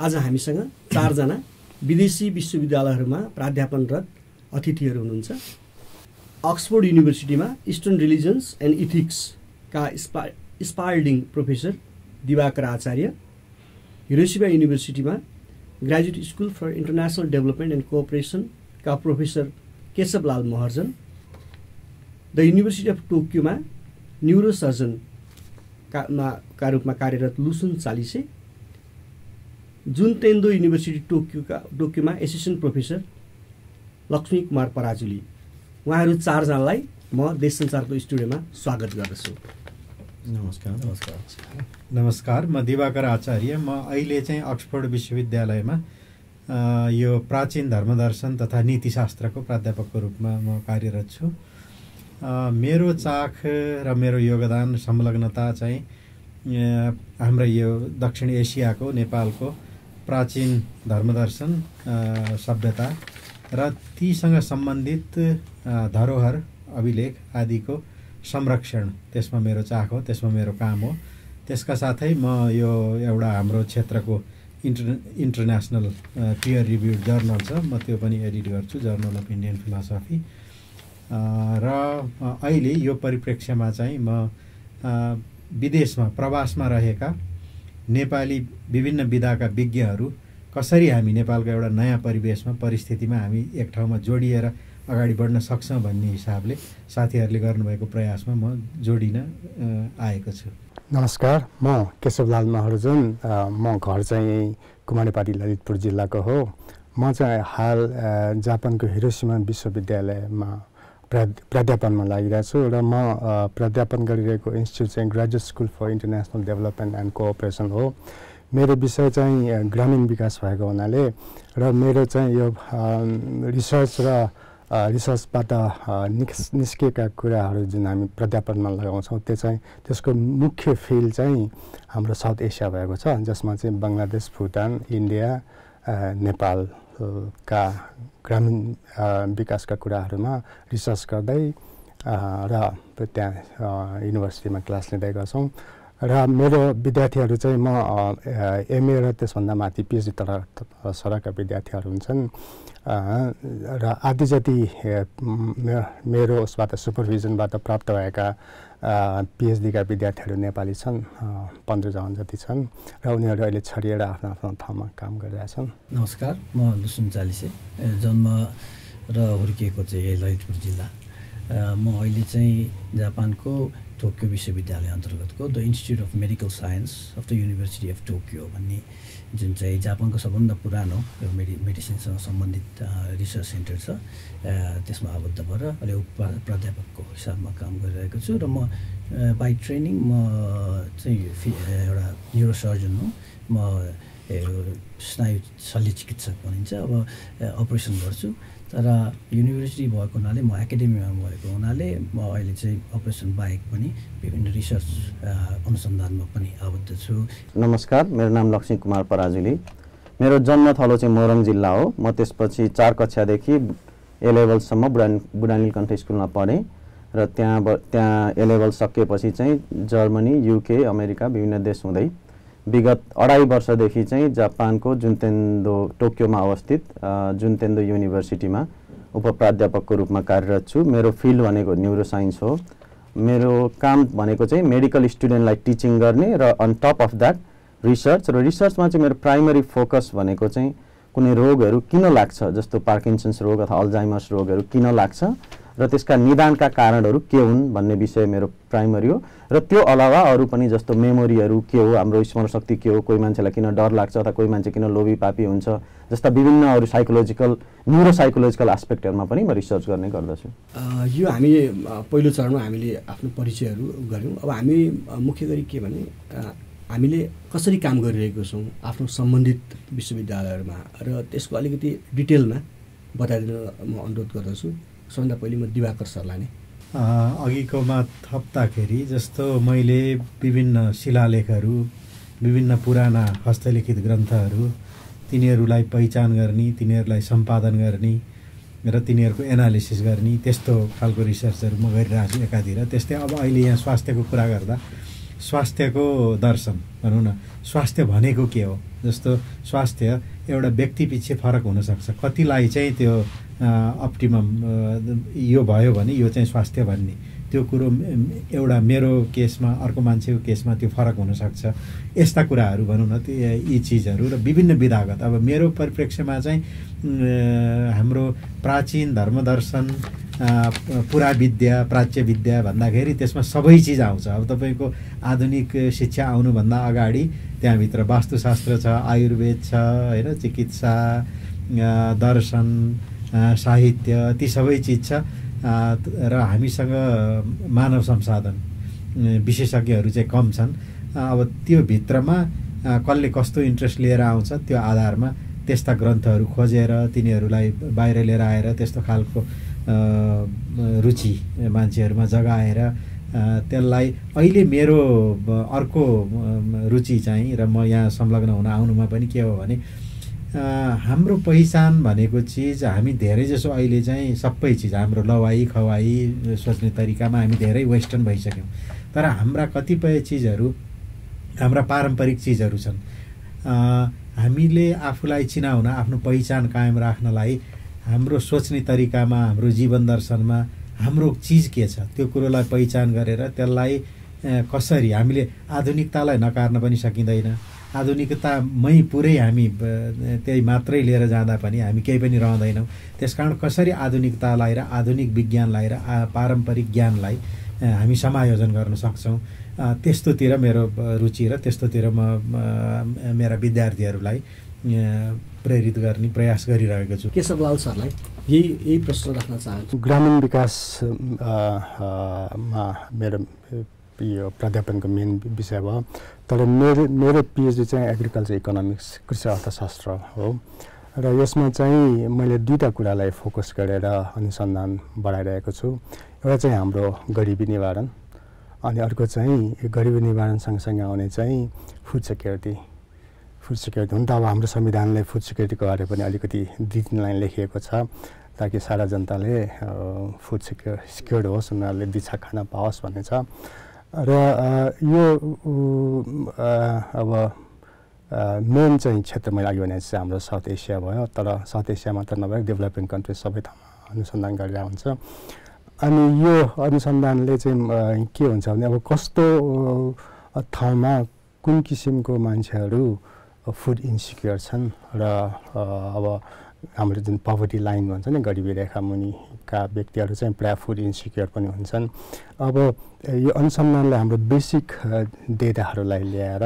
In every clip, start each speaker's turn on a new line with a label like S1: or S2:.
S1: आज हामीसँग 4 जना विदेशी विश्वविद्यालयहरूमा प्राध्यापनरत अतिथिहरू हुनुहुन्छ। अक्सफोर्ड युनिभर्सिटीमा इस्टर्न रिलिजन्स एन्ड इथिक्सका Spalding professor Diwakar Acharya, Hiroshima युनिभर्सिटीमा graduate school for international development and कोअपरेसनका professor Keshavlal Maharjan, the university of टोकियोमा न्युरोसर्जन का रूपमा कार्यरत लुसुन चालिसे, जुनतेन्दो युनिभर्सिटी टोकियोमा एसिस्टेन्ट प्रोफेसर लक्ष्मी कुमार पराजुली। उहाँहरू 4 जनालाई म देश संचारको स्टुडियोमा स्वागत गर्दछु।
S2: नमस्कार, म दिवाकर आचार्य। म अहिले चाहिँ अक्सफोर्ड विश्वविद्यालयमा यो प्राचीन धर्मदर्शन तथा नीतिशास्त्रको प्राध्यापकको रूपमा म कार्यरत छु। मेरो चाख र मेरो योगदान संलग्नता चाहिँ हाम्रो यो दक्षिण एसियाको नेपालको प्राचीन धर्मदर्शन सभ्यता र तीसँग सम्बन्धित धरोहर अभिलेख आदिको संरक्षण, त्यसमा मेरो चाख हो, त्यसमा मेरो काम हो। त्यसका साथै म यो एउटा हाम्रो क्षेत्रको इन्टरनेसनल पियर रिभ्युड जर्नल छ, म त्यो पनि एडिट गर्छु, जर्नल अफ इन्डियन फिलोसफी। र अहिले यो परिप्रेक्ष्यमा चाहिँ म विदेशमा प्रवासमा रहेका नेपाली विभिन्न विधाका विज्ञहरू कसरी हामी नेपालको एउटा नयाँ परिवेशमा परिस्थितिमा हामी एक ठाउँमा जोडिएर अगाडि बढ्न सक्छौँ भन्ने हिसाबले साथीहरूले गर्नुभएको प्रयासमा म जोडिन आएको छु।
S3: नमस्कार, म केशवलाल महर्जन। म घर चाहिँ कुमारीपाटी ललितपुर जिल्लाको हो। म चाहिँ हाल जापानको हिरोशिमा विश्वविद्यालयमा प्राध्यापनमा लागिरहेको छु र म प्राध्यापन गरिरहेको इन्स्टिट्युट चाहिँ graduate school for international development and cooperation हो। मेरो विषय चाहिँ ग्रामीण विकास भएको हुनाले र मेरो चाहिँ यो रिसर्च र रिसर्चबाट निस्केका कुराहरू जुन हामी प्राध्यापनमा लगाउँछौँ त्यसको मुख्य फिल्ड चाहिँ हाम्रो साउथ एसिया भएको छ, जसमा चाहिँ बङ्गलादेश, भुटान, इन्डिया, नेपालका ग्रामीण विकासका कुराहरूमा रिसर्च गर्दै र त्यहाँ युनिभर्सिटीमा क्लास लिँदै गर्छौँ। र मेरो विद्यार्थीहरू चाहिँ म एमए र त्यसभन्दा माथि पिएचडी सरका विद्यार्थीहरू हुन्छन् र आदि जति मेरो उसबाट सुपरभिजनबाट प्राप्त भएका पिएचडीका विद्यार्थीहरू नेपाली छन्, 15 जना जति छन् र उनीहरू अहिले छरिएर आफ्नो आफ्नो ठाउँमा काम गरिरहेछन्।
S4: नमस्कार, म लुसुन चालिसे, जन्म र हुर्किएको चाहिँ ललितपुर जिल्ला। म अहिले चाहिँ जापानको टोकियो विश्वविद्यालय अन्तर्गतको the institute of medical science of the university of Tokyo भन्ने जुन चाहिँ जापानको सबभन्दा पुरानो मेडिसिनसँग सम्बन्धित रिसर्च सेन्टर छ, त्यसमा आबद्ध भएर अहिले प्राध्यापकको हिसाबमा काम गरिरहेको छु। र म बाई ट्रेनिङ म चाहिँ एउटा न्युरोसर्जन हो। म स्नायु शल्य चिकित्सक भनिन्छ। अब अपरेसन गर्छु, तर युनिभर्सिटी भएको हुनाले, म एकाडेमीमा भएको हुनाले म अहिले चाहिँ अपरेसन बाहेक पनि विभिन्न रिसर्च अनुसन्धानमा पनि आबद्ध छु।
S5: नमस्कार, मेरो नाम लक्ष्मी कुमार पराजुली। मेरो जन्मथलो चाहिँ मोरङ जिल्ला हो। म त्यसपछि 4 कक्षादेखि ए लेभलसम्म बुढा नीलकण्ठ स्कुलमा पढेँ र त्यहाँ ए लेभल सकेपछि चाहिँ जर्मनी, युके, अमेरिका विभिन्न देश हुँदै विगत 2.5 वर्षदेखि चाहिँ जापानको जुनतेन्दो टोकियोमा अवस्थित जुनतेन्दो युनिभर्सिटीमा उपप्राध्यापकको रूपमा कार्यरत छु। मेरो फिल्ड भनेको न्युरोसाइन्स हो। मेरो काम भनेको चाहिँ मेडिकल स्टुडेन्टलाई टिचिङ गर्ने र on top of that research. र रिसर्चमा चाहिँ मेरो प्राइमरी फोकस भनेको चाहिँ कुनै रोगहरू किन लाग्छ, जस्तो पार्किन्सन्स रोग अथवा अल्जाइमर्स रोगहरू किन लाग्छ र त्यसका निदानका कारणहरू के हुन् भन्ने विषय मेरो प्राइमरी हो। र त्यो अलावा अरू पनि जस्तो मेमोरीहरू के हो, हाम्रो स्मरण शक्ति के हो, कोही मान्छेलाई किन डर लाग्छ अथवा कोही मान्छे किन लोभी पापी हुन्छ, जस्ता विभिन्न अरू न्युरोसाइकोलोजिकल एस्पेक्टहरूमा पनि म रिसर्च गर्ने गर्दछु।
S1: यो हामी पहिलो चरणमा हामीले आफ्नो परिचयहरू गऱ्यौँ। अब हामी मुख्य गरी के भने हामीले कसरी काम गरिरहेको छौँ आफ्नो सम्बन्धित विश्वविद्यालयहरूमा र त्यसको अलिकति डिटेलमा बताइदिन म अनुरोध गर्दछु। सबभन्दा पहिले म दिवाकर सरलाई नै
S2: अघिकोमा थप्दाखेरि जस्तो मैले विभिन्न शिलालेखहरू, विभिन्न पुराना हस्तलिखित ग्रन्थहरू, तिनीहरूलाई पहिचान गर्ने, तिनीहरूलाई सम्पादन गर्ने र तिनीहरूको एनालिसिस गर्ने, त्यस्तो खालको रिसर्चहरू म गरिरहेको छु एकातिर। त्यस्तै अब अहिले यहाँ स्वास्थ्यको कुरा गर्दा स्वास्थ्यको दर्शन भनौँ न, स्वास्थ्य भनेको के हो, जस्तो स्वास्थ्य एउटा व्यक्तिपछि फरक हुनसक्छ, कतिलाई चाहिँ त्यो अप्टिमम यो भयो भने यो चाहिँ स्वास्थ्य भन्ने त्यो कुरो एउटा मेरो केसमा अर्को मान्छेको केसमा त्यो फरक हुनसक्छ। यस्ता कुराहरू भनौँ न, यी चिजहरू र विभिन्न विधागत। अब मेरो परिप्रेक्ष्यमा चाहिँ हाम्रो प्राचीन धर्मदर्शन पुराविद्या प्राच्य विद्या भन्दाखेरि त्यसमा सबै चिज आउँछ। अब तपाईँको आधुनिक शिक्षा आउनुभन्दा अगाडि त्यहाँभित्र वास्तुशास्त्र छ, आयुर्वेद छ, होइन, चिकित्सा, दर्शन, साहित्य, ती सबै चिज छ। र हामीसँग मानव संसाधन विशेषज्ञहरू चाहिँ कम छन्। अब त्यो भित्रमा कसले कस्तो इन्ट्रेस्ट लिएर आउँछ त्यो आधारमा त्यस्ता ग्रन्थहरू खोजेर तिनीहरूलाई बाहिर लिएर आएर त्यस्तो खालको रुचि मान्छेहरूमा जगाएर त्यसलाई अहिले मेरो अर्को रुचि चाहिँ र म यहाँ संलग्न हुन आउनुमा पनि के हो भने हाम्रो पहिचान भनेको चिज हामी धेरै जसो अहिले चाहिँ सबै चिज हाम्रो लवाई खवाई सोच्ने तरिकामा हामी धेरै वेस्टर्न भइसक्यौँ। तर हाम्रा कतिपय चिजहरू हाम्रा पारम्परिक चिजहरू छन्। हामीले आफूलाई चिनाउन, आफ्नो पहिचान कायम राख्नलाई हाम्रो सोच्ने तरिकामा, हाम्रो जीवन दर्शनमा हाम्रो चिज के छ त्यो कुरोलाई पहिचान गरेर त्यसलाई कसरी हामीले आधुनिकतालाई नकार्न पनि सकिँदैन। आधुनिकतामै पुरै हामी त्यही मात्रै लिएर जाँदा पनि हामी केही पनि रहँदैनौँ। त्यसकारण कसरी आधुनिकतालाई र आधुनिक विज्ञानलाई र पारम्परिक ज्ञानलाई हामी समायोजन गर्न सक्छौँ, त्यस्तोतिर मेरो रुचि र त्यस्तोतिर म मेरा विद्यार्थीहरूलाई प्रेरित गर्ने प्रयास गरिरहेको छु।
S1: केशवलाल सरलाई यही प्रश्न राख्न चाहन्छु।
S3: ग्रामीण विकासमा मेरो यो प्राध्यापनको मेन विषय भयो, तर मेरो पिएचडी चाहिँ एग्रिकल्चर इकोनोमिक्स, कृषि अर्थशास्त्र हो। र यसमा चाहिँ मैले दुईवटा कुरालाई फोकस गरेर अनुसन्धान बढाइरहेको छु। एउटा चाहिँ हाम्रो गरिबी निवारण, अनि अर्को चाहिँ गरिबी निवारण सँगसँगै आउने चाहिँ फुड सिक्योरिटी। हुन त अब हाम्रो संविधानले फुड सिक्योरिटीको बारे पनि अलिकति 2-3 लाइन लेखिएको छ, ताकि सारा जनताले फुड सिक्योर्ड होस्, उनीहरूले दिछा खान पाओस् भन्ने छ। र यो अब मेन चाहिँ क्षेत्र मैले अघि भने चाहिँ हाम्रो साउथ एसिया भयो, तर साउथ एसिया मात्र नभएर डेभलपिङ कन्ट्रिज सबै ठाउँमा अनुसन्धान गरिरहेको हुन्छ। अनि यो अनुसन्धानले चाहिँ के हुन्छ भने अब कस्तो ठाउँमा कुन किसिमको मान्छेहरू फुड इन्सिक्योर छन् र अब हाम्रो जुन पवर्टी लाइन भन्छ नि, गरिबी रेखा मुनिका व्यक्तिहरू चाहिँ प्रायः फुड इन्सिक्योर पनि हुन्छन्। अब यो अनुसन्धानले हाम्रो बेसिक डेटाहरूलाई ल्याएर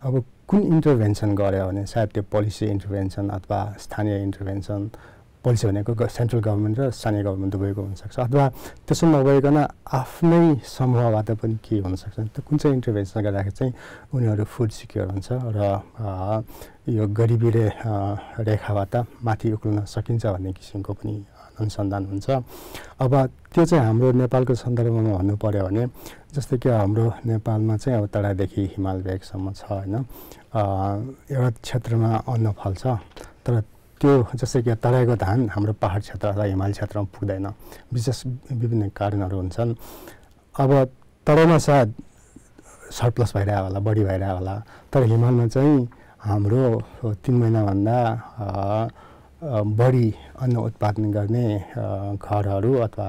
S3: अब कुन इन्टरभेन्सन गऱ्यो भने सायद त्यो पोलिसी इन्टरभेन्सन अथवा स्थानीय इन्टरभेन्सन, पोलिसी भनेको सेन्ट्रल गभर्मेन्ट र स्थानीय गभर्मेन्ट दुवैको हुनसक्छ, अथवा त्यसो नभइकन आफ्नै समूहबाट पनि के हुनसक्छ, त्यो कुन चाहिँ इन्टरभेन्सन गर्दाखेरि चाहिँ उनीहरू फुड सिक्योर हुन्छ र यो गरिबी रेखाबाट माथि उक्लिन सकिन्छ भन्ने किसिमको पनि अनुसन्धान हुन्छ। अब त्यो चाहिँ हाम्रो नेपालको सन्दर्भमा भन्नु पर्यो भने जस्तै कि हाम्रो नेपालमा चाहिँ अब तराईदेखि हिमाल भेगसम्म छ होइन, एउटा क्षेत्रमा अन्न फल्छ, तर त्यो जस्तै कि तराईको धान हाम्रो पहाड क्षेत्र अथवा हिमाली क्षेत्रमा पुग्दैन, विशेष विभिन्न कारणहरू हुन्छन्। अब तराईमा सायद सरप्लस भइरहेको होला, बढी भइरहेको होला, तर हिमालमा चाहिँ हाम्रो 3 महिनाभन्दा बढी अन्न उत्पादन गर्ने घरहरू अथवा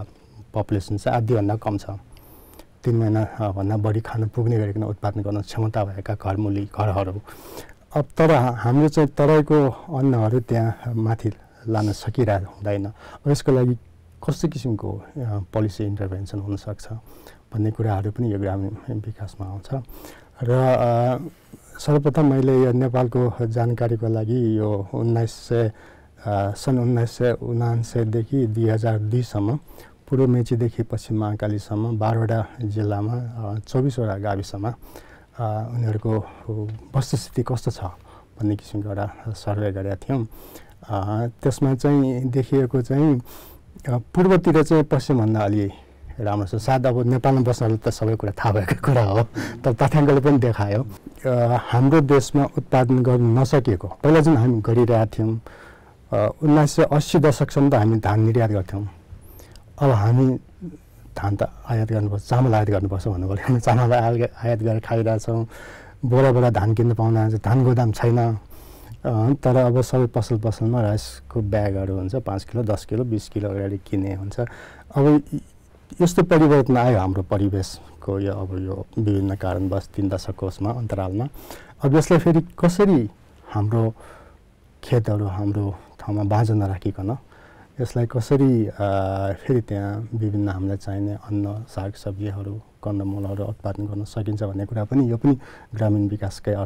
S3: पपुलेसन चाहिँ आधीभन्दा कम छ। 3 महिनाभन्दा बढी खान पुग्ने गरिकन उत्पादन गर्न क्षमता भएका घरहरू। अब तर हाम्रो चाहिँ तराईको अन्नहरू त्यहाँ माथि लान सकिरहेको हुँदैन। अब यसको लागि कस्तो किसिमको पोलिसी इन्टरभेन्सन हुनसक्छ भन्ने कुराहरू पनि यो ग्रामीण विकासमा आउँछ। र सर्वप्रथम मैले यो नेपालको जानकारीको लागि यो सन् 1979देखि 2002सम्म पूर्व मेचीदेखि पश्चिम महाकालीसम्म 12वटा जिल्लामा 24वटा गाविसमा उनीहरूको वस्तुस्थिति कस्तो छ भन्ने किसिमको एउटा सर्वे गरेका थियौँ। त्यसमा चाहिँ देखिएको चाहिँ पूर्वतिर चाहिँ पश्चिमभन्दा अलि राम्रो छ। सायद अब नेपालमा बस्नलाई त सबै कुरा थाहा भएको कुरा हो, तर तथ्याङ्कले पनि देखायो हाम्रो देशमा उत्पादन गर्न नसकेको, पहिला जुन हामी गरिरहेका थियौँ 1980 दशकसम्म त हामी धान निर्यात गर्थ्यौँ। अब हामी धान त आयात गर्नुपर्छ, चामल आयात गर्नुपर्छ भन्नुभयो, हामी चामल आयात गरेर खाइरहेछौँ। बोरा धान किन्न पाउँदैन, धान गोदाम छैन, तर अब सबै पसलमा राइसको ब्यागहरू हुन्छ 5 किलो 10 किलो 20 किलो अगाडि किने हुन्छ। अब यस्तो परिवर्तन आयो हाम्रो परिवेशको यो विभिन्न कारणवश 3 दशकको उसमा अन्तरालमा। अब यसलाई फेरि कसरी हाम्रो खेतहरू हाम्रो ठाउँमा बाँझो नराखिकन यसलाई कसरी फेरि त्यहाँ विभिन्न हामीलाई चाहिने अन्न सागसब्जीहरू कन्दमूलहरू उत्पादन गर्न सकिन्छ भन्ने कुरा पनि यो पनि ग्रामीण विकासकै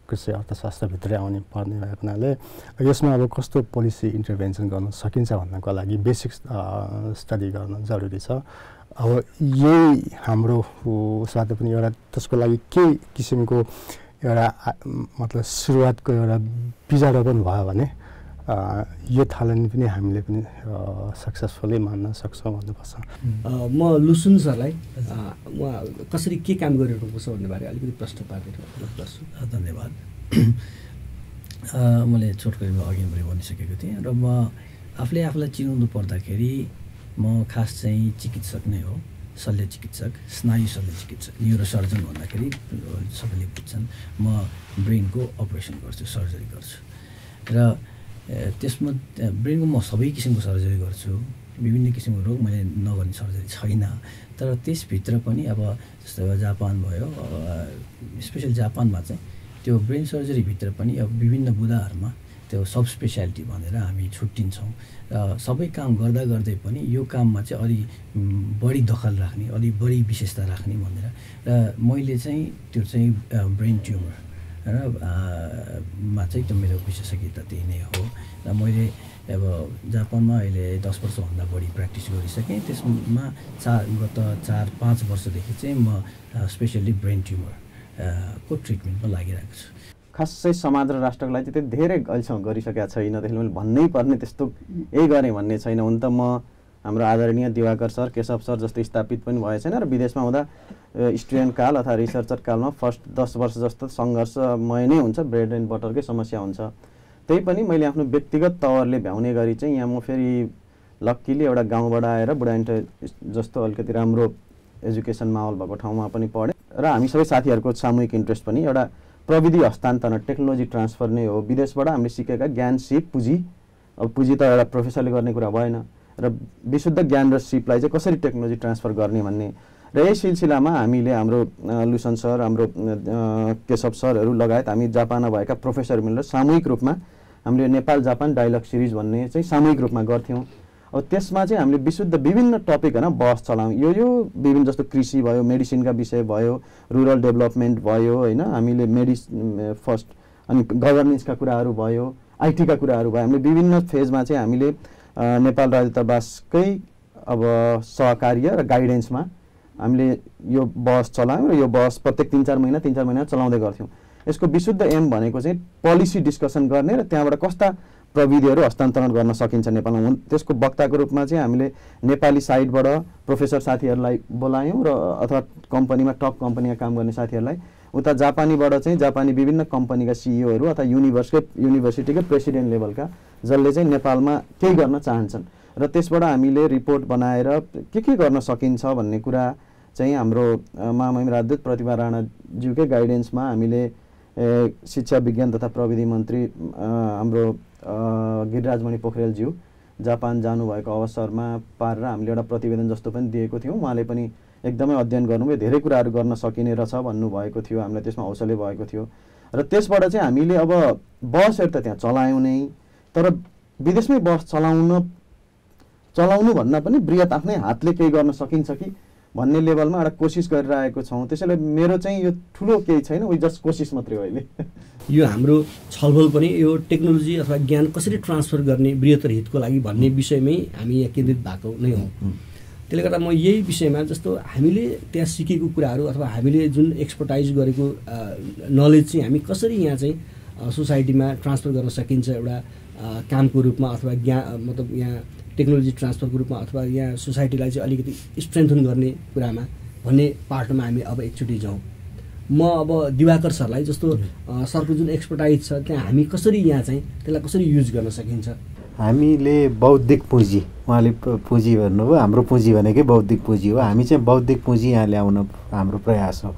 S3: कृषि अर्थशास्त्रभित्रै आउने पर्ने भएको हुनाले यसमा अब कस्तो पोलिसी इन्टरभेन्सन गर्न सकिन्छ भन्नको लागि बेसिक स्टडी गर्न जरुरी छ। अब यही हाम्रो उसबाट पनि एउटा त्यसको लागि के किसिमको एउटा मतलब सुरुवातको एउटा बिजारो पनि भयो भने यो थालनी पनि हामीले पनि सक्सेसफुली मान्न सक्छौँ भन्नुपर्छ।
S1: म लुसुन सरलाई उहाँ कसरी के काम गरिरहनुपर्छ भन्ने बारे अलिकति प्रश्न पारेर गर्छु।
S4: धन्यवाद। मैले छोटकरीमा अघि पनि भनिसकेको थिएँ र म आफूलाई चिनाउनु पर्दाखेरि म खास चाहिँ चिकित्सक नै हो, शल्य चिकित्सक, स्नायु शल्य चिकित्सक, न्युरोसर्जन भन्दाखेरि सबैले बुझ्छन्। म ब्रेनको अपरेसन गर्छु, सर्जरी गर्छु र त्यसमा ब्रेनको म सबै किसिमको सर्जरी गर्छु। विभिन्न किसिमको रोग मैले नगर्ने सर्जरी छैन। तर त्यसभित्र पनि अब जस्तो जापान भयो, स्पेसल जापानमा चाहिँ त्यो ब्रेन सर्जरीभित्र पनि अब विभिन्न बुदाहरूमा त्यो सब स्पेसियालिटी भनेर हामी छुट्टिन्छौँ र सबै काम गर्दा गर्दै पनि यो काममा चाहिँ अलि बढी दखल राख्ने, अलि बढी विशेषता राख्ने भनेर र मैले चाहिँ त्यो चाहिँ ब्रेन ट्युमर र मा चाहिँ त्यो मेरो विशेषज्ञता त्यही नै हो। र मैले अब जापानमा अहिले 10 वर्षभन्दा बढी प्र्याक्टिस गरिसकेँ। त्यसमा गत 4-5 वर्षदेखि चाहिँ म स्पेसल्ली ब्रेन ट्युमर को ट्रिटमेन्टमा लागिरहेको छु।
S5: खासै समाज र राष्ट्रको लागि चाहिँ धेरै अहिलेसम्म गरिसकेका छैन, त्यसले मैले भन्नै पर्ने त्यस्तो यही गरेँ भन्ने छैन। हुन त म हाम्रो आदरणीय दिवाकर सर, केशव सर जस्तो स्थापित पनि भए छैन र विदेशमा हुँदा स्टुडेन्ट काल अथवा रिसर्चर कालमा फर्स्ट 10 वर्ष जस्तो सङ्घर्षमय नै हुन्छ, ब्रेड एन्ड बटरकै समस्या हुन्छ। त्यही पनि मैले आफ्नो व्यक्तिगत तवरले भ्याउने गरी चाहिँ यहाँ म फेरि लक्कीले एउटा गाउँबाट आएर बुढाइन्ट जस्तो अलिकति राम्रो एजुकेसन माहौल भएको ठाउँमा पनि पढेँ र हामी सबै साथीहरूको सामूहिक इन्ट्रेस्ट पनि एउटा प्रविधि हस्तान्तरण, टेक्नोलोजी ट्रान्सफर नै हो। विदेशबाट हामीले सिकेका ज्ञान, सिप, पुँजी, अब पुँजी त एउटा प्रोफेसरले गर्ने कुरा भएन र विशुद्ध ज्ञान र सिपलाई चाहिँ कसरी टेक्नोलोजी ट्रान्सफर गर्ने भन्ने र यही सिलसिलामा हामीले हाम्रो लुसन सर, हाम्रो केशव सरहरू लगायत हामी जापानमा भएका प्रोफेसर मिलेर सामूहिक रूपमा हामीले नेपाल जापान डायलग सिरिज भन्ने चाहिँ सामूहिक रूपमा गर्थ्यौँ। अब त्यसमा चाहिँ हामीले विशुद्ध विभिन्न टपिक होइन बहस चलायौँ। यो विभिन्न जस्तो कृषि भयो, मेडिसिनका विषय भयो, रुरल डेभलपमेन्ट भयो, होइन हामीले फर्स्ट अनि गभर्नेन्सका कुराहरू भयो, आइटीका कुराहरू भयो। हामीले विभिन्न फेजमा चाहिँ हामीले नेपाल राजदूतावासकै अब सहकार्य र गाइडेन्समा हामीले यो बहस चलायौँ र यो बहस प्रत्येक 3-4 महिना चलाउँदै गर्थ्यौँ। यसको विशुद्ध एम भनेको चाहिँ पोलिसी डिस्कसन गर्ने र त्यहाँबाट कस्ता प्रविधिहरू हस्तान्तरण गर्न सकिन्छ नेपालमा। त्यसको वक्ताको रूपमा चाहिँ हामीले नेपाली साइडबाट प्रोफेसर साथीहरूलाई बोलायौँ र अथवा कम्पनीमा टप कम्पनीमा काम गर्ने साथीहरूलाई, उता जापानीबाट चाहिँ जापानी विभिन्न कम्पनीका सिइओहरू अथवा युनिभर्सिटीकै प्रेसिडेन्ट लेभलका जसले चाहिँ नेपालमा केही गर्न चाहन्छन् र त्यसबाट हामीले रिपोर्ट बनाएर के गर्न सकिन्छ भन्ने कुरा चाहिँ हाम्रो महामहिम राजदूत प्रतिभा राणाज्यूकै गाइडेन्समा हामीले शिक्षा विज्ञान तथा प्रविधि मन्त्री हाम्रो गिरिराजमणि पोखरेलज्यू जापान जानुभएको अवसरमा पारेर हामीले एउटा प्रतिवेदन जस्तो पनि दिएको थियौँ। उहाँले पनि एकदमै अध्ययन गर्नुभयो, धेरै कुराहरू गर्न सकिने रहेछ भन्नुभएको थियो, हामीलाई त्यसमा हौसले भएको थियो र त्यसबाट चाहिँ हामीले अब बसहरू त त्यहाँ चलायौँ नै, तर विदेशमै बस चलाउनु भन्दा पनि बृहत आफ्नै हातले केही गर्न सकिन्छ कि भन्ने लेभलमा एउटा कोसिस गरिरहेको छौँ। त्यसैले मेरो चाहिँ यो ठुलो केही छैन, उही जस्ट कोसिस मात्रै हो अहिले।
S1: यो हाम्रो छलफल पनि यो टेक्नोलोजी अथवा ज्ञान कसरी ट्रान्सफर गर्ने बृहत्तर हितको लागि भन्ने विषयमै हामी यहाँ केन्द्रित भएको नै हौँ। त्यसले गर्दा म यही विषयमा जस्तो हामीले त्यहाँ सिकेको कुराहरू अथवा हामीले जुन एक्सपर्टाइज गरेको नलेज चाहिँ हामी कसरी यहाँ चाहिँ सोसाइटीमा ट्रान्सफर गर्न सकिन्छ एउटा कामको रूपमा अथवा मतलब यहाँ टेक्नोलोजी ट्रान्सफरको रूपमा अथवा यहाँ सोसाइटीलाई चाहिँ अलिकति स्ट्रेन्थन गर्ने कुरामा भन्ने पार्टमा हामी अब एकचोटि जाउँ। म अब दिवाकर सरलाई जस्तो सरको जुन एक्सपर्टाइज छ त्यहाँ हामी कसरी यहाँ चाहिँ त्यसलाई कसरी युज गर्न सकिन्छ?
S2: हामीले बौद्धिक पुँजी, उहाँले पुँजी भन्नुभयो, हाम्रो पुँजी भनेकै बौद्धिक पुँजी हो। हामी चाहिँ बौद्धिक पुँजी यहाँ ल्याउन हाम्रो प्रयास हो।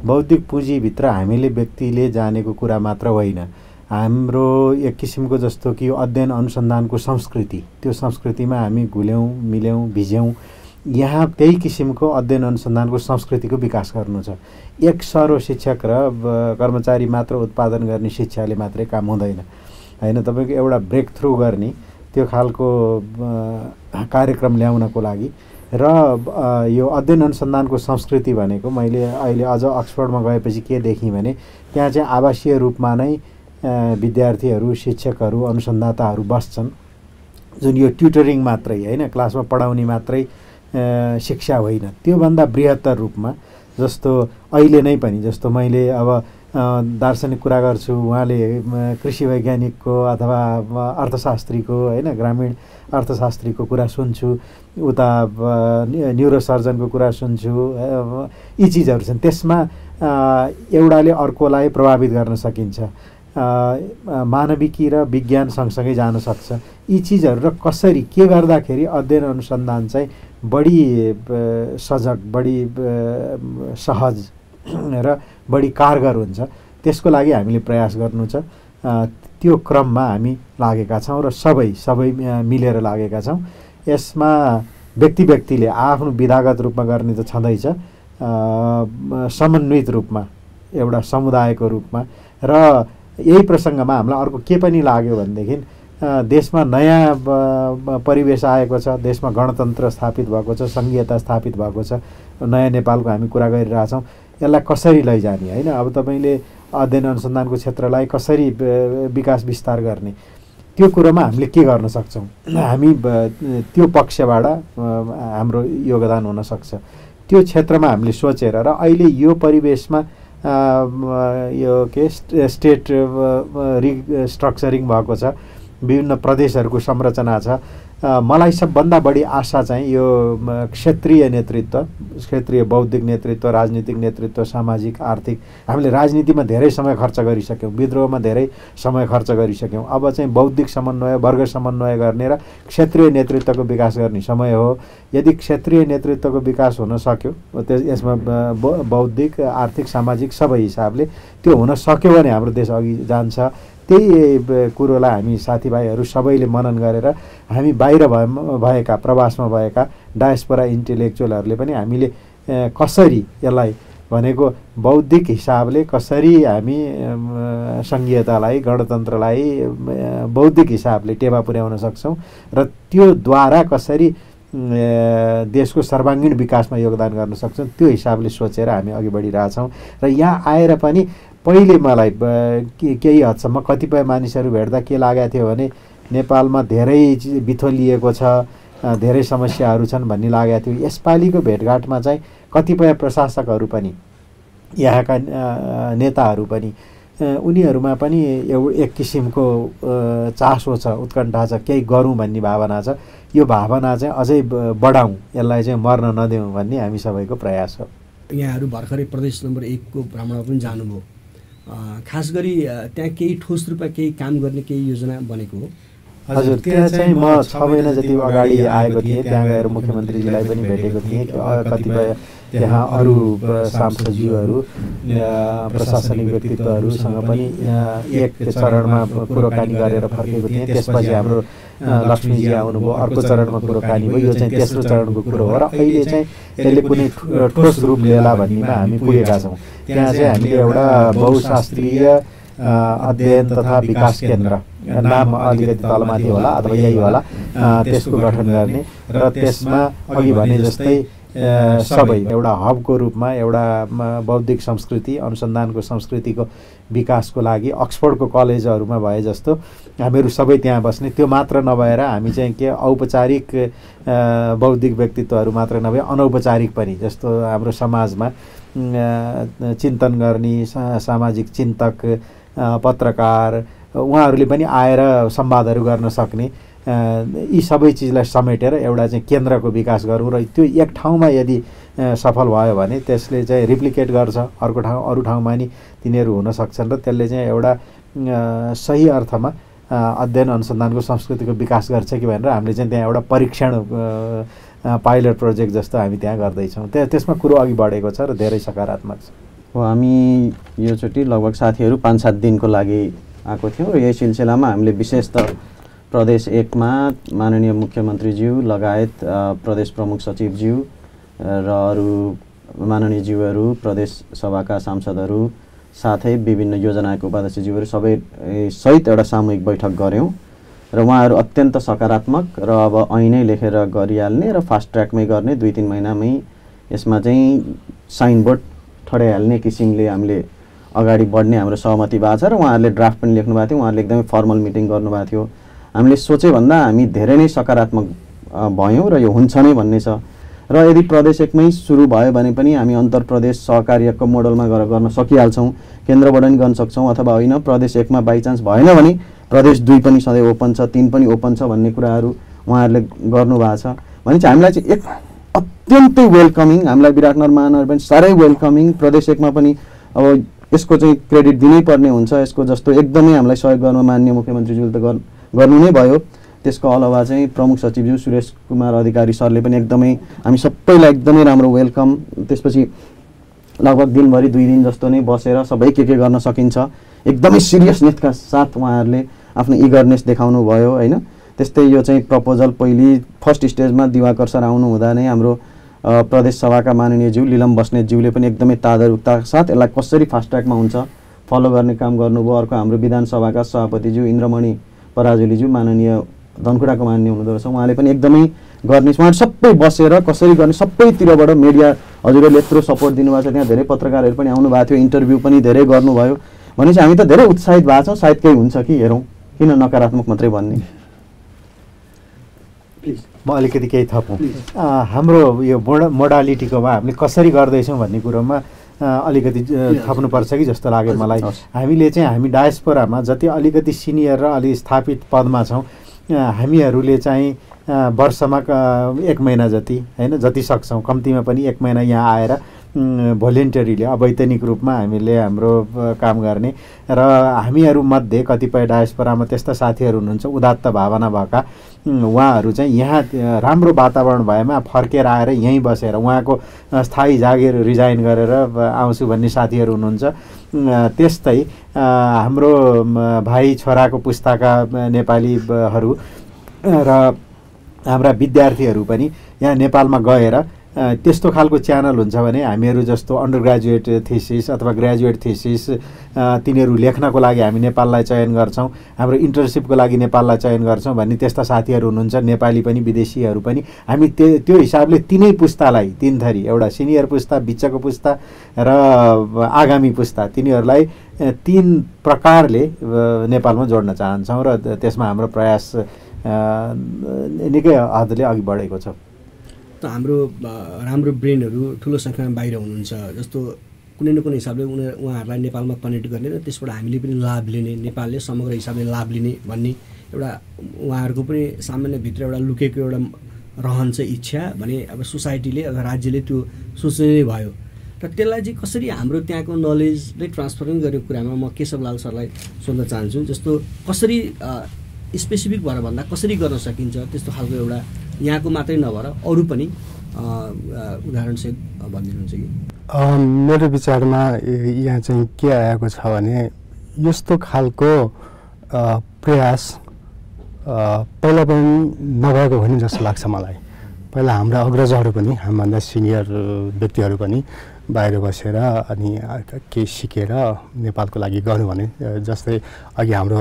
S2: बौद्धिक पुँजीभित्र हामीले व्यक्तिले जानेको कुरा मात्र होइन, हाम्रो एक किसिमको जस्तो कि अध्ययन अनुसन्धानको संस्कृति, त्यो संस्कृतिमा हामी घुल्यौँ मिल्यौँ भिज्यौँ। यहाँ त्यही किसिमको अध्ययन अनुसन्धानको संस्कृतिको विकास गर्नु छ। एक सरो शिक्षक र कर्मचारी मात्र उत्पादन गर्ने शिक्षाले मात्रै काम हुँदैन होइन। तपाईँको एउटा ब्रेक थ्रु गर्ने त्यो खालको कार्यक्रम ल्याउनको लागि र यो अध्ययन अनुसन्धानको संस्कृति भनेको मैले अहिले अझ अक्सफोर्डमा गएपछि के देखेँ भने त्यहाँ चाहिँ आवासीय रूपमा नै विद्यार्थीहरू, शिक्षकहरू, अनुसन्धाताहरू बस्छन्, जुन यो ट्युटरिङ मात्रै होइन, क्लासमा पढाउने मात्रै शिक्षा होइन, त्योभन्दा बृहत्तर रूपमा जस्तो अहिले नै पनि जस्तो मैले अब दार्शनिक कुरा गर्छु, उहाँले कृषि वैज्ञानिकको अथवा अर्थशास्त्रीको होइन, ग्रामीण अर्थशास्त्रीको कुरा सुन्छु, उता न्युरोसर्जनको कुरा सुन्छु, यी चिजहरू छन्। त्यसमा एउटाले अर्कोलाई प्रभावित गर्न सकिन्छ, मानविकी र विज्ञान सँगसँगै जान सक्छ। यी चिजहरू र कसरी के गर्दाखेरि अध्ययन अनुसन्धान चाहिँ बढी सजग, बढी सहज र बढी कारगर हुन्छ, त्यसको लागि हामीले प्रयास गर्नु छ। त्यो क्रममा हामी लागेका छौँ र सबै मिलेर लागेका छौँ। यसमा व्यक्तिले आफ्नो विधागत रूपमा गर्ने त छँदैछ, समन्वित रूपमा एउटा समुदायको रूपमा। र यही प्रसङ्गमा हामीलाई अर्को के पनि लाग्यो भनेदेखि देशमा नयाँ परिवेश आएको छ, देशमा गणतन्त्र स्थापित भएको छ, सङ्घीयता स्थापित भएको छ, नयाँ नेपालको हामी कुरा गरिरहेछौँ। यसलाई कसरी लैजाने होइन, अब तपाईँले अध्ययन अनुसन्धानको क्षेत्रलाई कसरी विकास विस्तार गर्ने, त्यो कुरोमा हामीले के गर्न सक्छौँ, हामी त्यो पक्षबाट हाम्रो योगदान हुनसक्छ। त्यो क्षेत्रमा हामीले सोचेर र अहिले यो परिवेशमा यो के स्टेट रिस्ट्रक्चरिङ भएको छ, विभिन्न प्रदेशहरूको संरचना छ। मलाई सबभन्दा बढी आशा चाहिँ यो क्षेत्रीय नेतृत्व, क्षेत्रीय बौद्धिक नेतृत्व, राजनीतिक नेतृत्व, सामाजिक आर्थिक, हामीले राजनीतिमा धेरै समय खर्च गरिसक्यौँ, विद्रोहमा धेरै समय खर्च गरिसक्यौँ। अब चाहिँ बौद्धिक समन्वय, वर्ग समन्वय गर्ने र क्षेत्रीय नेतृत्वको विकास गर्ने समय हो। यदि क्षेत्रीय नेतृत्वको विकास हुन सक्यो, यसमा बौद्धिक, आर्थिक, सामाजिक सबै हिसाबले त्यो हुन सक्यो भने हाम्रो देश अघि जान्छ। त्यही कुरोलाई हामी साथीभाइहरू सबैले मनन गरेर हामी बाहिर भएका, प्रवासमा भएका डायस्पोरा इन्टेलेक्चुअलहरूले पनि हामीले कसरी यसलाई भनेको बौद्धिक हिसाबले कसरी हामी सङ्घीयतालाई, गणतन्त्रलाई बौद्धिक हिसाबले टेवा पुर्याउन सक्छौँ र त्योद्वारा कसरी देशको सर्वाङ्गीण विकासमा योगदान गर्न सक्छौँ, त्यो हिसाबले सोचेर हामी अघि बढिरहेछौँ। र यहाँ आएर पनि पहिले मलाई केही हदसम्म कतिपय मानिसहरू भेट्दा के लागेको थियो भने नेपालमा धेरै बिथोलिएको छ, धेरै समस्याहरू छन् भन्ने लागेको थियो। यसपालिको भेटघाटमा चाहिँ कतिपय प्रशासकहरू पनि, यहाँका नेताहरू पनि, उनीहरूमा पनि एक किसिमको चासो छ, उत्कण्ठा छ, केही गरौँ भन्ने भावना छ। यो भावना चाहिँ अझै बढाउँ, यसलाई चाहिँ मर्न नदेऊ भन्ने हामी सबैको प्रयास हो।
S1: यहाँहरू भर्खरै प्रदेश नम्बर 1 को भ्रमणमा पनि जानुभयो, खास गरी त्यहाँ केही ठोस रूपमा केही काम गर्ने केही योजना बनेको हो?
S2: हजुर, त्यहाँ चाहिँ म 6 महिना जति अगाडि आएको थिएँ, त्यहाँ गएर मुख्यमन्त्रीजीलाई पनि भेटेको थिएँ। कतिपय त्यहाँ अरू सांसदज्यूहरू, प्रशासनिक व्यक्तित्वहरूसँग पनि एक चरणमा कुराकानी गरेर फर्केको थिएँ। त्यसपछि हाम्रो लक्ष्मीजी आउनुभयो, अर्को चरणमा कुराकानी भयो। यो चाहिँ तेस्रो चरणको कुरो हो र अहिले चाहिँ यसले कुनै ठोस रूप लिएला भन्नेमा हामी पुगेका छौँ। त्यहाँ चाहिँ हामीले एउटा बहुशास्त्रीय अध्ययन तथा विकास केन्द्र, नाम अलिकति तलमाथि होला अथवा यही होला, त्यसको गठन गर्ने र त्यसमा अघि भने जस्तै सबै एउटा हबको रूपमा एउटा बौद्धिक संस्कृति, अनुसन्धानको संस्कृतिको विकासको लागि अक्सफोर्डको कलेजहरूमा भए जस्तो हामीहरू सबै त्यहाँ बस्ने। त्यो मात्र नभएर हामी चाहिँ के औपचारिक बौद्धिक व्यक्तित्वहरू मात्र नभए अनौपचारिक पनि, जस्तो हाम्रो समाजमा चिन्तन गर्ने सामाजिक चिन्तक, पत्रकार, उहाँहरूले पनि आएर संवादहरू गर्न सक्ने, यी सबै चिजलाई समेटेर एउटा चाहिँ केन्द्रको विकास गरौँ र त्यो एक ठाउँमा यदि सफल भयो भने त्यसले चाहिँ रिप्लिकेट गर्छ अर्को ठाउँ, अरू ठाउँमा नि तिनीहरू हुन सक्छन् र त्यसले चाहिँ एउटा सही अर्थमा अध्ययन अनुसन्धानको संस्कृतिको विकास गर्छ कि भनेर हामीले चाहिँ त्यहाँ एउटा परीक्षण पाइलट प्रोजेक्ट जस्तो हामी त्यहाँ गर्दैछौँ। त्यसमा कुरो अघि बढेको छ र धेरै सकारात्मक छ।
S5: हामी योचोटि लगभग साथीहरू 5-7 दिनको लागि आएको थियौँ र यही सिलसिलामा हामीले विशेषतः प्रदेश 1 मा माननीय मुख्यमन्त्रीज्यू लगायत प्रदेश प्रमुख सचिवज्यू र अरू माननीय ज्यूहरू, प्रदेश सभाका सांसदहरू, साथै विभिन्न योजनाको उपाध्यक्षज्यूहरू सबै सहित एउटा सामूहिक बैठक गऱ्यौँ र उहाँहरू अत्यन्त सकारात्मक र अब ऐनै लेखेर गरिहाल्ने र फास्ट ट्र्याकमै गर्ने 2-3 महिनामै यसमा चाहिँ साइनबोर्ड ठडाइहाल्ने किसिमले हामीले अगाडि बढ्ने हाम्रो सहमति भएको छ र उहाँहरूले ड्राफ्ट पनि लेख्नु भएको थियो। उहाँहरूले एकदमै फर्मल मिटिङ गर्नुभएको थियो। हामीले सोचेभन्दा हामी धेरै नै सकारात्मक भयौँ र यो हुन्छ नै भन्ने छ र यदि प्रदेश 1 मै सुरु भयो भने पनि हामी अन्तर प्रदेश सहकार्यको मोडलमा गएर गर्न सकिहाल्छौँ, केन्द्रबाट पनि गर्न सक्छौँ अथवा होइन प्रदेश 1 मा बाइचान्स भएन भने प्रदेश 2 पनि सधैँ ओपन छ, 3 पनि ओपन छ भन्ने कुराहरू उहाँहरूले गर्नुभएको छ। भनेपछि हामीलाई चाहिँ एक अत्यन्तै वेलकमिङ, हामीलाई विराटनगर महानगर पनि साह्रै वेलकमिङ, प्रदेश 1 मा पनि अब यसको चाहिँ क्रेडिट दिनै पर्ने हुन्छ। यसको जस्तो एकदमै हामीलाई सहयोग गर्न माननीय मुख्यमन्त्रीज्यूले त गर्नु नै भयो। त्यसको अलावा चाहिँ प्रमुख सचिवज्यू सुरेश कुमार अधिकारी सरले पनि एकदमै हामी सबैलाई एकदमै राम्रो वेलकम। त्यसपछि लगभग दिनभरि 2 दिन जस्तो नै बसेर सबै के गर्न सकिन्छ एकदमै सिरियसनेसका साथ उहाँहरूले आफ्नो इगरनेस देखाउनु भयो हैन। त्यस्तै यो चाहिँ प्रपोजल पहिली फर्स्ट स्टेजमा दिवाकर सर आउनु हुँदा नै हाम्रो प्रदेश सभाका माननीय ज्यू लीलम बस्नेतज्यूले पनि एकदमै तादरुकताका साथ यसलाई कसरी फास्ट ट्र्याकमा हुन्छ फलो गर्ने काम गर्नुभयो। अर्को हाम्रो विधानसभाका सभापतिज्यू इन्द्रमणि पराजुलीज्यू माननीय धनकुटाको मान्य हुनुहुँदो रहेछ, उहाँले पनि एकदमै गर्ने उहाँहरू सबै बसेर कसरी गर्ने सबैतिरबाट मिडिया हजुरहरूले यत्रो सपोर्ट दिनुभएको छ। त्यहाँ धेरै पत्रकारहरू पनि आउनु भएको थियो, इन्टरभ्यू पनि धेरै गर्नुभयो। भनेपछि हामी त धेरै उत्साहित भएको छौँ। सायद केही हुन्छ कि हेरौँ, किन नकारात्मक मात्रै भन्ने।
S2: म अलिकति केही थपौँ। हाम्रो यो मोडालिटीकोमा हामीले कसरी गर्दैछौँ भन्ने कुरोमा अलिकति थप्नुपर्छ कि जस्तो लाग्यो मलाई। हामीले चाहिँ हामी डायस्पोरामा जति अलिकति सिनियर र अलि स्थापित पदमा छौँ हामीहरूले चाहिँ वर्षमा 1 महिना जति हैन जति सक्छौँ कम्तीमा पनि 1 महिना यहाँ आएर भोलिन्टरीले अवैतनिक रूपमा हामीले हाम्रो काम गर्ने र हामीहरूमध्ये कतिपय डायस्पोरामा त्यस्ता साथीहरू हुनुहुन्छ उदात्त भावना भएका उहाँहरू चाहिँ यहाँ राम्रो वातावरण भएमा फर्केर आएर यहीँ बसेर उहाँको स्थायी जागिर रिजाइन गरेर आउँछु भन्ने साथीहरू हुनुहुन्छ। त्यस्तै हाम्रो भाइ छोराको पुस्ताका नेपालीहरू र हाम्रा विद्यार्थीहरू पनि यहाँ नेपालमा गएर त्यस्तो खालको च्यानल हुन्छ भने हामीहरू जस्तो अन्डर ग्रेजुएट थेसिस अथवा ग्रेजुएट थेसिस तिनीहरू लेख्नको लागि हामी नेपाललाई चयन गर्छौँ, हाम्रो इन्टर्नसिपको लागि नेपाललाई चयन गर्छौँ भन्ने त्यस्ता साथीहरू हुनुहुन्छ, नेपाली पनि विदेशीहरू पनि। हामी त्यो हिसाबले तिनै पुस्तालाई 3 थरी, एउटा सिनियर पुस्ता, बिचको पुस्ता र आगामी पुस्ता, तिनीहरूलाई 3 प्रकारले नेपालमा जोड्न चाहन्छौँ र त्यसमा हाम्रो प्रयास निकै हदले अघि बढेको छ।
S1: त हाम्रो राम्रो ब्रेनहरू ठुलो सङ्ख्यामा बाहिर हुनुहुन्छ, जस्तो कुनै न कुनै हिसाबले उहाँहरूलाई नेपालमा कनेक्ट गर्ने र त्यसबाट हामीले पनि लाभ लिने, नेपालले समग्र हिसाबले लाभ लिने भन्ने एउटा उहाँहरूको पनि सामान्य भित्र एउटा लुकेको एउटा रहन्छ इच्छा भने अब सोसाइटीले अथवा राज्यले त्यो सोच्ने भयो र त्यसलाई चाहिँ कसरी हाम्रो त्यहाँको नलेजले ट्रान्सफर गर्ने कुरामा म केशवलाल सरलाई सोध्न चाहन्छु। जस्तो कसरी स्पेसिफिक भएर भन्दा कसरी गर्न सकिन्छ त्यस्तो खालको एउटा यहाँको मात्रै नभएर अरू पनि उदाहरणसहित भनिदिनुहुन्छ कि?
S3: मेरो विचारमा यहाँ चाहिँ के आएको छ भने यस्तो खालको प्रयास पहिला पनि नभएको हो नि जस्तो लाग्छ मलाई। पहिला हाम्रा अग्रजहरू पनि हामीभन्दा सिनियर व्यक्तिहरू पनि बाहिर बसेर अनि केही सिकेर नेपालको लागि गर्नु भने जस्तै अघि हाम्रो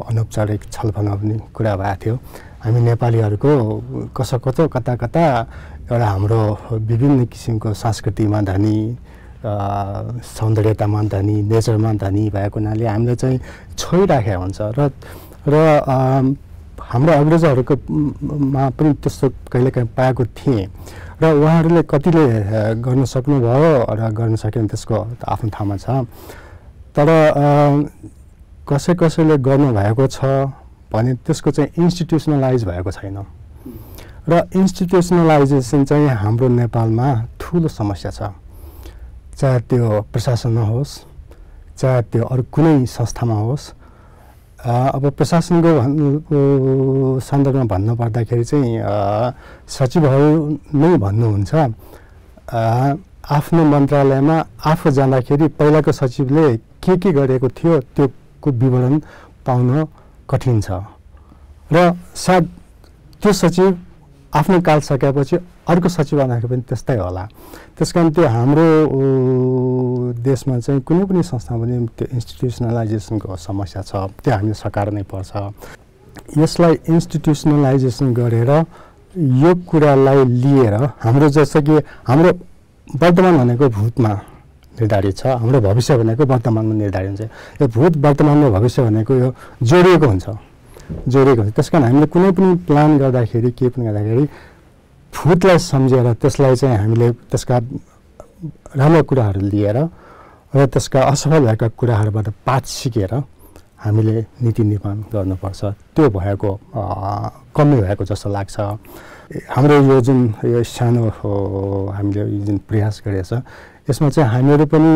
S3: अनौपचारिक छलफलमा पनि कुरा भएको थियो। हामी नेपालीहरूको कसो कता कता एउटा हाम्रो विभिन्न किसिमको संस्कृतिमा धनी, सौन्दर्यतामा धनी, नेचरमा धनी भएको हुनाले हामीले चाहिँ छोइराखेको हुन्छ र हाम्रो अग्रजहरूको मा पनि त्यस्तो कहिलेकाहीँ पाएको थिएँ र उहाँहरूले कतिले गर्न सक्नुभयो र गर्न सकेन त्यसको आफ्नो ठाउँमा छ। तर कसैले गर्नुभएको छ भने त्यसको चाहिँ इन्स्टिट्युसनलाइज भएको छैन र इन्स्टिट्युसनलाइजेसन चाहिँ हाम्रो नेपालमा ठुलो समस्या छ। चाहे त्यो प्रशासनमा होस्, चाहे त्यो अरू कुनै संस्थामा होस्। अब प्रशासनको सन्दर्भमा भन्नुपर्दाखेरि चाहिँ सचिवहरू नै भन्नुहुन्छ आफ्नो मन्त्रालयमा आफू जाँदाखेरि पहिलाको सचिवले के गरेको थियो त्यो को विवरण पाउन कठिन छ र सायद त्यो सचिव आफ्नो काल सकेपछि अर्को सचिव आउँदाखेरि पनि त्यस्तै होला। त्यसकारण त्यो हाम्रो देशमा चाहिँ कुनै पनि संस्थामा पनि त्यो इन्स्टिट्युसनलाइजेसनको समस्या छ, त्यो हामीले सकार्नै पर्छ। यसलाई इन्स्टिट्युसनलाइजेसन गरेर यो कुरालाई लिएर हाम्रो जस्तो कि हाम्रो वर्तमान भनेको भूतमा निर्धारित छ, हाम्रो भविष्य भनेको वर्तमानमा निर्धारित हुन्छ। यो भूत वर्तमान र भविष्य भनेको यो जोडिएको हुन्छ। त्यस कारण हामीले कुनै पनि प्लान गर्दाखेरि केही पनि गर्दाखेरि भूतलाई सम्झेर त्यसलाई चाहिँ हामीले त्यसका राम्रो कुराहरू लिएर र त्यसका असफल भएका कुराहरूबाट पाठ सिकेर हामीले नीति निर्माण गर्नुपर्छ। त्यो भएको कमी भएको जस्तो लाग्छ। हाम्रो यो जुन यो सानो हामीले जुन प्रयास गरेको छ यसमा चाहिँ हामीहरू पनि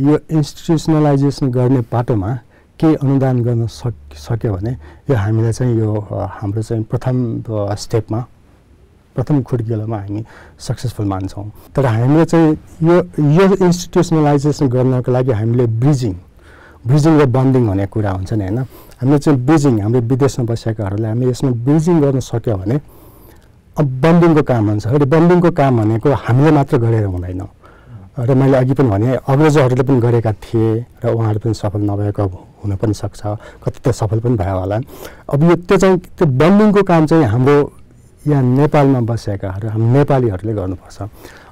S3: यो इन्स्टिट्युसनलाइजेसन गर्ने बाटोमा केही अनुदान गर्न सक्यो भने यो हामीलाई चाहिँ यो हाम्रो चाहिँ प्रथम स्टेपमा प्रथम खुड्किलोमा हामी सक्सेसफुल मान्छौँ। तर हामीले चाहिँ यो इन्स्टिट्युसनलाइजेसन गर्नको लागि हामीले ब्रिजिङ र बन्डिङ भन्ने कुरा हुन्छ नि होइन। हामीले चाहिँ ब्रिजिङ हाम्रो विदेशमा बसेकाहरूलाई हामीले यसमा ब्रिजिङ गर्न सक्यो भने अब बन्डिङको काम हुन्छ। र बन्डिङको काम भनेको हामीले मात्र गरेर हुँदैन। र मैले अघि पनि भने अग्रजहरूले पनि गरेका थिए र उहाँहरू पनि सफल नभएको हुन पनि सक्छ, कति त सफल पनि भयो होला। अब यो त्यो चाहिँ त्यो बन्डिङको काम चाहिँ हाम्रो यहाँ नेपालमा बसेकाहरू हाम्रो नेपालीहरूले गर्नुपर्छ।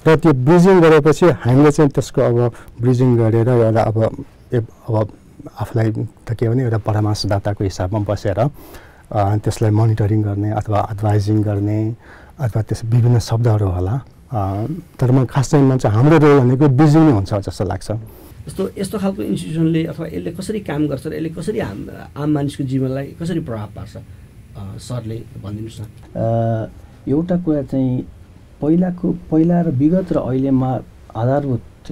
S3: र त्यो ब्रिजिङ गरेपछि हामीले चाहिँ त्यसको अब ब्रिजिङ गरेर एउटा अब आफूलाई त के भने एउटा परामर्शदाताको हिसाबमा बसेर त्यसलाई मोनिटरिङ गर्ने अथवा एडभाइजिङ गर्ने अथवा त्यस विभिन्न शब्दहरू होला। तर म खास चाहिँ चाहिँ हाम्रो रोल भनेको ब्रिजिङ नै हुन्छ जस्तो लाग्छ।
S1: यस्तो खालको इन्स्टिट्युसनले अथवा यसले कसरी काम गर्छ र यसले कसरी आम मानिसको जीवनलाई कसरी प्रभाव पार्छ सरले भनिदिनुहोस् न।
S4: एउटा कुरा चाहिँ पहिला र विगत र अहिलेमा आधारभूत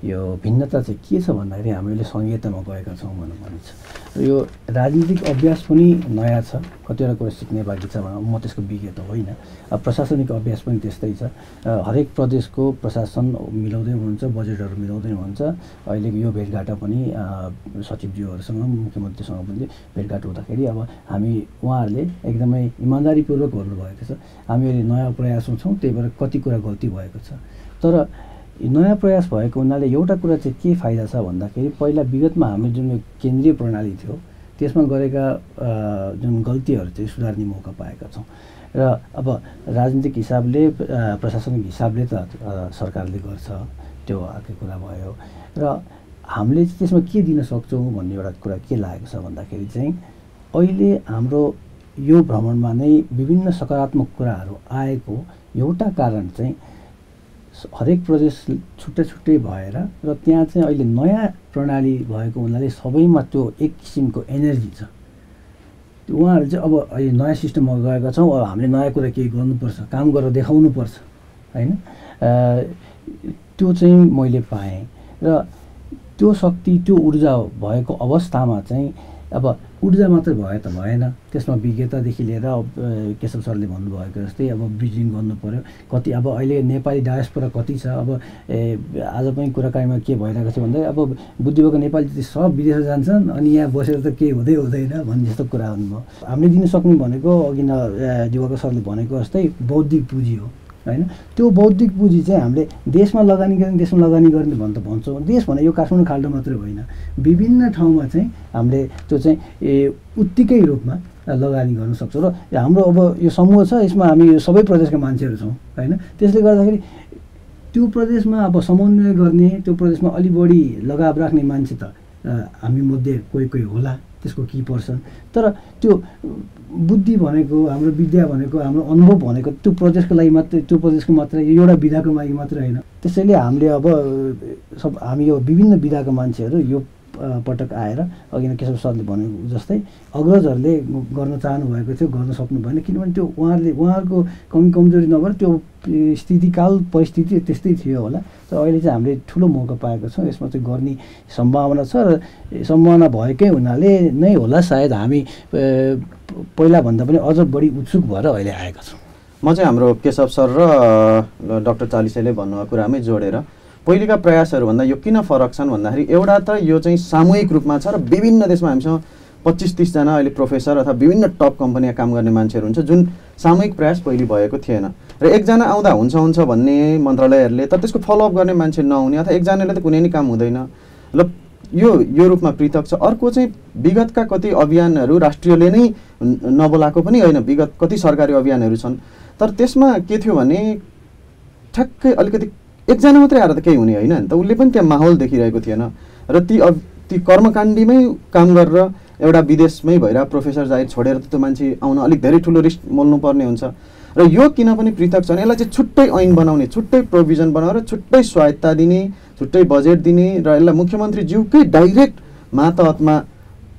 S4: यो भिन्नता चाहिँ के छ भन्दाखेरि हामीले संहितामा गएका छौँ भनेर भनिन्छ। र यो राजनीतिक अभ्यास पनि नयाँ छ, कतिवटा कुरा सिक्ने बाँकी छ। म त्यसको विज्ञ त होइन। अब प्रशासनिक अभ्यास पनि त्यस्तै छ। हरेक प्रदेशको प्रशासन मिलाउँदै हुनुहुन्छ, बजेटहरू मिलाउँदै हुनुहुन्छ। अहिलेको यो भेटघाट पनि सचिवज्यूहरूसँग मुख्यमन्त्रीसँग पनि भेटघाट हुँदाखेरि अब उहाँहरूले एकदमै इमान्दारीपूर्वक गर्नुभएको छ। हामीहरूले नयाँ प्रयासमा छौँ, त्यही भएर कति कुरा गल्ती भएको छ। तर नयाँ प्रयास भएको हुनाले एउटा कुरा चाहिँ के फाइदा छ भन्दाखेरि पहिला विगतमा हाम्रो जुन केन्द्रीय प्रणाली थियो त्यसमा गरेका जुन गल्तीहरू चाहिँ सुधार्ने मौका पाएका छौँ। र अब राजनीतिक हिसाबले प्रशासनिक हिसाबले त सरकारले गर्छ, त्यो अर्कै कुरा भयो। र हामीले चाहिँ त्यसमा के दिन सक्छौँ भन्ने एउटा कुरा के लागेको छ भन्दाखेरि चाहिँ अहिले हाम्रो यो भ्रमणमा नै विभिन्न सकारात्मक कुराहरू आएको एउटा कारण चाहिँ हरेक प्रदेश छुट्टै छुट्टै भएर र त्यहाँ चाहिँ अहिले नयाँ प्रणाली भएको हुनाले सबैमा त्यो एक किसिमको एनर्जी छ। उहाँहरू चाहिँ अब अहिले नयाँ सिस्टममा गएका छौँ, अब हामीले नयाँ कुरा केही गर्नुपर्छ, काम गरेर देखाउनुपर्छ होइन। त्यो चाहिँ मैले पाएँ र त्यो शक्ति त्यो ऊर्जा भएको अवस्थामा चाहिँ अब ऊर्जा मात्रै भए त भएन, त्यसमा विज्ञतादेखि लिएर केशव सरले भन्नुभएको जस्तै अब ब्रिजिङ गर्नु पऱ्यो। कति अब अहिले नेपाली डायस्पोरा कति छ, अब आज पनि कुराकानीमा के भइरहेको छ भन्दा अब बुद्धि भएको नेपाली जति सब विदेश जान्छन् अनि यहाँ बसेर त केही हुँदैन भन्ने जस्तो कुरा हुनुभयो। हामीले दिन सक्ने भनेको अघि दिवाकर सरले भनेको जस्तै बौद्धिक पुँजी हो होइन। त्यो बौद्धिक पुँजी चाहिँ हामीले देशमा लगानी गर्ने भनेर भन्छौँ। देश भने यो काठमाडौँ खाल्डो मात्रै होइन, विभिन्न ठाउँमा चाहिँ हामीले त्यो चाहिँ उत्तिकै रूपमा लगानी गर्न सक्छौँ। र हाम्रो अब यो समूह छ, यसमा हामी सबै प्रदेशका मान्छेहरू छौँ होइन। त्यसले गर्दाखेरि त्यो प्रदेशमा अब समन्वय गर्ने, त्यो प्रदेशमा अलि बढी लगाव राख्ने मान्छे त हामी मध्ये कोही होला, त्यसको की पर्सन। तर त्यो बुद्धि भनेको, हाम्रो विद्या भनेको, हाम्रो अनुभव भनेको त्यो प्रदेशको लागि मात्रै, त्यो प्रदेशको मात्रै, एउटा विधाको लागि मात्रै होइन। त्यसैले हामीले अब हामी यो विभिन्न विधाका मान्छेहरू यो पटक आएर अघि नै केशव सरले भनेको जस्तै अग्रजहरूले गर्न चाहनु भएको थियो, गर्न सक्नु भएन, किनभने त्यो उहाँहरूको कमी कमजोरी नभएर त्यो स्थितिकाल परिस्थिति त्यस्तै थियो होला। तर अहिले चाहिँ हामीले ठुलो मौका पाएको छौँ, यसमा चाहिँ गर्ने सम्भावना छ र सम्भावना भएकै हुनाले नै होला सायद हामी पहिलाभन्दा पनि अझ बढी उत्सुक भएर अहिले आएका छौँ।
S5: म चाहिँ हाम्रो केशव सर र डाक्टर चालिसेले भन्नुभएको कुरामै जोडेर पहिलेका प्रयासहरूभन्दा यो किन फरक छन् भन्दाखेरि एउटा त यो चाहिँ सामूहिक रूपमा छ र विभिन्न देशमा हामीसँग 25-30 जना अहिले प्रोफेसर अथवा विभिन्न टप कम्पनीमा काम गर्ने मान्छेहरू हुन्छ, जुन सामूहिक प्रयास पहिले भएको थिएन। र एकजना आउँदा हुन्छ भन्ने मन्त्रालयहरूले त त्यसको फलोअप गर्ने मान्छे नहुने अथवा एकजनाले त कुनै नि काम हुँदैन। ल यो रूपमा पृथक छ। अर्को चाहिँ विगतका कति अभियानहरू राष्ट्रियले नै नबोलाएको पनि होइन, विगत कति सरकारी अभियानहरू छन्, तर त्यसमा के थियो भने ठ्याक्कै अलिकति एकजना मात्रै आएर त केही हुने होइन नि त, उसले पनि त्यहाँ माहौल देखिरहेको थिएन र ती कर्मकाण्डीमै काम गरेर एउटा विदेशमै भएर प्रोफेसर जाहिर छोडेर त्यो मान्छे आउन अलिक धेरै ठुलो रिस्क मोल्नुपर्ने हुन्छ। र यो किन पनि पृथक छ भने यसलाई चाहिँ छुट्टै ऐन बनाउने, छुट्टै प्रोभिजन बनाएर छुट्टै स्वायत्ता दिने, छुट्टै बजेट दिने र यसलाई मुख्यमन्त्रीज्यूकै डाइरेक्ट मातहतमा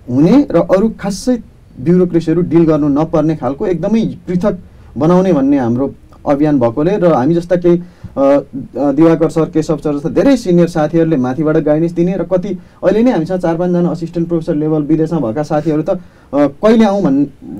S5: हुने र अरू खासै ब्युरोक्रेसीहरू डिल गर्नु नपर्ने खालको एकदमै पृथक बनाउने भन्ने हाम्रो अभियान भएकोले र हामी जस्ता केही दिवाकर सर, केशव सर जस्ता धेरै सिनियर साथीहरूले माथिबाट गाइडेन्स दिने र कति अहिले नै हामीसँग 4-5 जना असिस्टेन्ट प्रोफेसर लेभल विदेशमा भएका साथीहरू त कहिले आउँ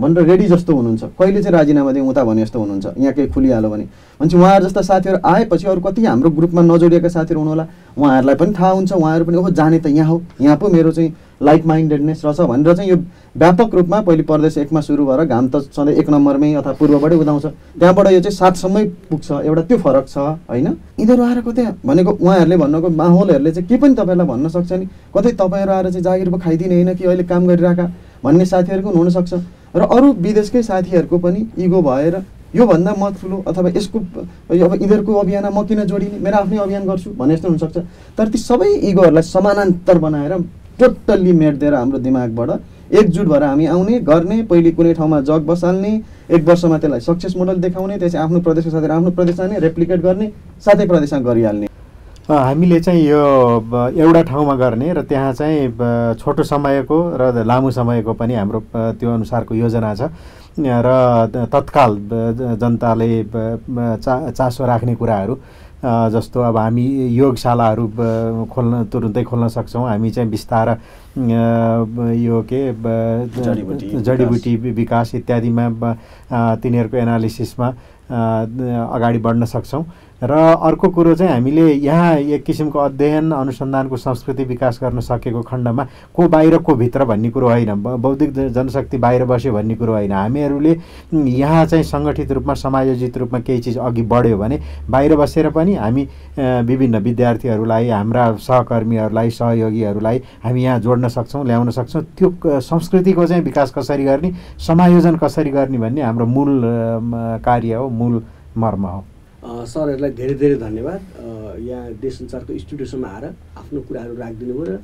S5: भनेर रेडी जस्तो हुनुहुन्छ, कहिले चाहिँ राजीनामा दिउँ उता भने जस्तो हुनुहुन्छ, यहाँ केही खुलिहाल्यो भने भन्छ। उहाँहरू जस्ता साथीहरू आएपछि अरू कति हाम्रो ग्रुपमा नजोडिएका साथीहरू हुनुहोला, उहाँहरूलाई पनि थाहा हुन्छ, उहाँहरू पनि ओहो जाने त यहाँ हो, यहाँ पो मेरो चाहिँ लाइक माइन्डेडनेस रहेछ भनेर चाहिँ यो व्यापक रूपमा पहिले प्रदेश 1 मा सुरु भएर घाम त सधैँ 1 नम्बरमै अथवा पूर्वबाटै उदाउँछ, त्यहाँबाट यो चाहिँ 7 सम्मै पुग्छ। एउटा त्यो फरक छ होइन। यिनीहरू आएर कतै भनेको उहाँहरूले भन्नको माहौलहरूले चाहिँ के पनि तपाईँलाई भन्न सक्छ नि, कतै तपाईँहरू आएर चाहिँ जागिर पो खाइदिने होइन कि अहिले काम गरिरहेका भन्ने साथीहरूको पनि हुनसक्छ र अरू विदेशकै साथीहरूको पनि इगो भएर योभन्दा म ठुलो अथवा यसको अब यिनीहरूको अभियान म किन जोडिने, मेरो आफ्नै अभियान गर्छु भन्ने जस्तो हुनसक्छ। तर ती सबै इगोहरूलाई समानान्तर बनाएर टोटल्ली मेटिदिएर हाम्रो दिमागबाट एकजुट भएर हामी आउने गर्ने, पहिले कुनै ठाउँमा जग बसाल्ने, 1 वर्षमा त्यसलाई सक्सेस मोडल देखाउने, त्यसै आफ्नो प्रदेशको साथै आफ्नो प्रदेशमा नै रेप्लिकेट गर्ने, साथै प्रदेशमा गरिहाल्ने।
S2: हामीले चाहिँ यो एउटा ठाउँमा गर्ने र त्यहाँ चाहिँ छोटो समयको र लामो समयको पनि हाम्रो त्यो अनुसारको योजना छ र तत्काल जनताले चासो राख्ने कुराहरू जस्तो अब हामी योगशालाहरू तुरुन्तै खोल्न सक्छौँ। हामी चाहिँ बिस्तार यो के जडीबुटी विकास इत्यादिमा तिनीहरूको एनालिसिसमा अगाडि बढ्न सक्छौँ। र अर्को कुरो चाहिँ हामीले यहाँ एक किसिमको अध्ययन अनुसन्धानको संस्कृति विकास गर्न सकेको खण्डमा को बाहिर को भित्र भन्ने कुरो होइन, बौद्धिक जनशक्ति बाहिर बस्यो भन्ने कुरो होइन। हामीहरूले यहाँ चाहिँ सङ्गठित रूपमा समायोजित रूपमा केही चिज अघि बढ्यो भने बाहिर बसेर पनि हामी विभिन्न विद्यार्थीहरूलाई, हाम्रा सहकर्मीहरूलाई, सहयोगीहरूलाई हामी यहाँ जोड्न सक्छौँ, ल्याउन सक्छौँ। त्यो संस्कृतिको चाहिँ विकास कसरी गर्ने, समायोजन कसरी गर्ने भन्ने हाम्रो मूल कार्य हो, मूल मर्म हो।
S1: सरहरूलाई धेरै धेरै धन्यवाद। यहाँ देश संसारको स्टुडियोसम्म आएर आफ्नो कुराहरू राखिदिनु भयो र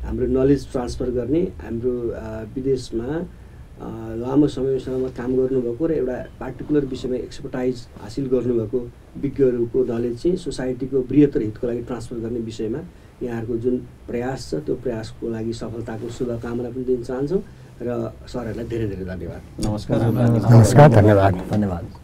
S1: हाम्रो नलेज ट्रान्सफर गर्ने, हाम्रो विदेशमा लामो समयसम्म काम गर्नुभएको र एउटा पार्टिकुलर विषयमा एक्सपर्टाइज हासिल गर्नुभएको विज्ञहरूको नलेज चाहिँ सोसाइटीको बृहत्तर हितको लागि ट्रान्सफर गर्ने विषयमा यहाँहरूको जुन प्रयास छ त्यो प्रयासको लागि सफलताको शुभकामना पनि दिन चाहन्छौँ र सरहरूलाई धेरै धेरै धन्यवाद।
S5: नमस्कार।
S3: नमस्कार, धन्यवाद।